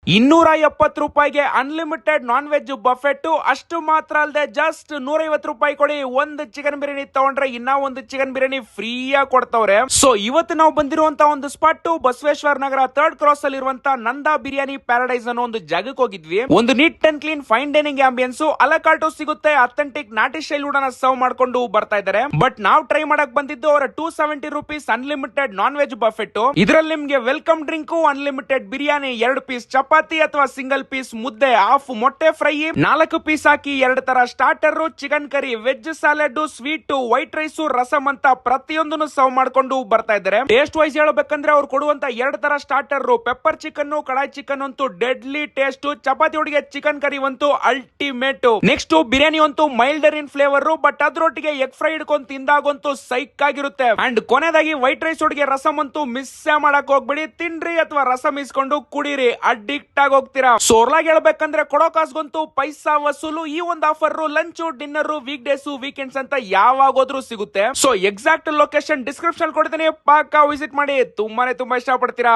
₹270 unlimited non veg Buffett. ಅಷ್ಟು ಮಾತ್ರ ಅಲ್ಲದೆ ಜಸ್ಟ್ ₹150 ಕೊಡಿ, ಒಂದು ಚಿಕನ್ ಬಿರಿಯಾನಿ ತಗೊಂಡ್ರೆ ಇನ್ನ ಒಂದು ಚಿಕನ್ ಬಿರಿಯಾನಿ ಫ್ರೀ ಆಗಿ ಕೊಡ್ತವ್ರೆ. ಸೊ ಇವತ್ತು ನಾವು ಬಂದಿರುವಂತ ಒಂದು spot Basaveshwara Nagar 3rd cross ಅಲ್ಲಿ ಇರುವಂತ ನಂದಾ ಬಿರಿಯಾನಿ ಪ್ಯಾರಡೈಸ್ ಅನ್ನೋ ಒಂದು ಜಾಗಕ್ಕೆ ಹೋಗಿದ್ವಿ. ಒಂದು neat and clean fine dining ambience, a la carte ಸಿಗುತ್ತೆ, ಅಥೆಂಟಿಕ್ ನಾಟಿ ಸ್ಟೈಲ್ ಊಟನ ಸರ್ವ್ ಮಾಡ್ಕೊಂಡು ಬರ್ತಾ ಇದ್ದಾರೆ. ಬಟ್ ನಾವು ಟ್ರೈ ಮಾಡಕ್ ಬಂದಿದ್ದು ಅವರ ₹270 ಅನ್ಲಿಮಿಟೆಡ್ ನಾನ್ ವೆಜ್ ಬಫೆಟ್. ಇದರಲ್ಲಿ ನಿಮ್ಗೆ welcome drink, unlimited biryani, 2 piece ಚಪಾತಿ ಅಥವಾ ಸಿಂಗಲ್ ಪೀಸ್ ಮುದ್ದೆ, ಹಾಫ್ ಮೊಟ್ಟೆ ಫ್ರೈ, 4 ಪೀಸ್ ಹಾಕಿ 2 ತರ starter, chicken curry, veg salad, sweet, white rice, rasam ಅಂತ ಪ್ರತಿಯೊಂದನ್ನು ಸರ್ವ್ ಮಾಡ್ಕೊಂಡು ಬರ್ತಾ ಇದ್ದಾರೆ. ಟೇಸ್ಟ್ ವೈಸ್ ಹೇಳಬೇಕಂದ್ರೆ ಅವ್ರು ಕೊಡುವಂತ 2 ತರ starter, pepper chicken, kadai chicken ಅಂತೂ ಡೆಡ್ಲಿ ಟೇಸ್ಟ್, ಚಪಾತಿ ಒಟ್ಟಿಗೆ ಚಿಕನ್ ಕರಿ ಅಂತೂ ಅಲ್ಟಿಮೇಟ್. ನೆಕ್ಸ್ಟ್ ಬಿರಿಯಾನಿ ಅಂತೂ ಮೈಲ್ಡರ್ ಇನ್ ಫ್ಲೇವರ್, ಬಟ್ ಅದ್ರೊಟ್ಟಿಗೆ ಎಗ್ ಫ್ರೈ ಹಿಡ್ಕೊಂಡು ತಿಂದಾಗಂತೂ ಸೈಕ್ ಆಗಿರುತ್ತೆ. ಅಂಡ್ ಕೊನೆದಾಗಿ ವೈಟ್ ರೈಸ್ ಒಟ್ಟಿಗೆ ರಸಂ ಅಂತೂ ಮಿಸ್ ಮಾಡಕ್ ಹೋಗ್ಬಿಡಿ, ತಿನ್ರಿ ಅಥವಾ ರಸಂ ಇಸ್ಕೊಂಡು ಕುಡೀರಿ, ಅಡಿಕ್ಟ್ ಆಗಿ ಹೋಗ್ತೀರಾ. ಸೋರ್ಲಾಗಿ ಹೇಳ್ಬೇಕಂದ್ರೆ ಕೊಡೋ ಕಾಸ್ಗಂತೂ ಪೈಸಾ ವಸೂಲು. ಈ ಒಂದು offer lunch, dinner, week days, weekends ಅಂತ ಯಾವಾಗೋದ್ರೂ ಸಿಗುತ್ತೆ. ಸೊ ಎಕ್ಸಾಕ್ಟ್ ಲೊಕೇಶನ್ ಡಿಸ್ಕ್ರಿಪ್ಷನ್ ಕೊಡ್ತೀನಿ, ಪಕ್ಕಾ ವಿಸಿಟ್ ಮಾಡಿ, ತುಂಬಾ ಇಷ್ಟ ಪಡ್ತೀರಾ.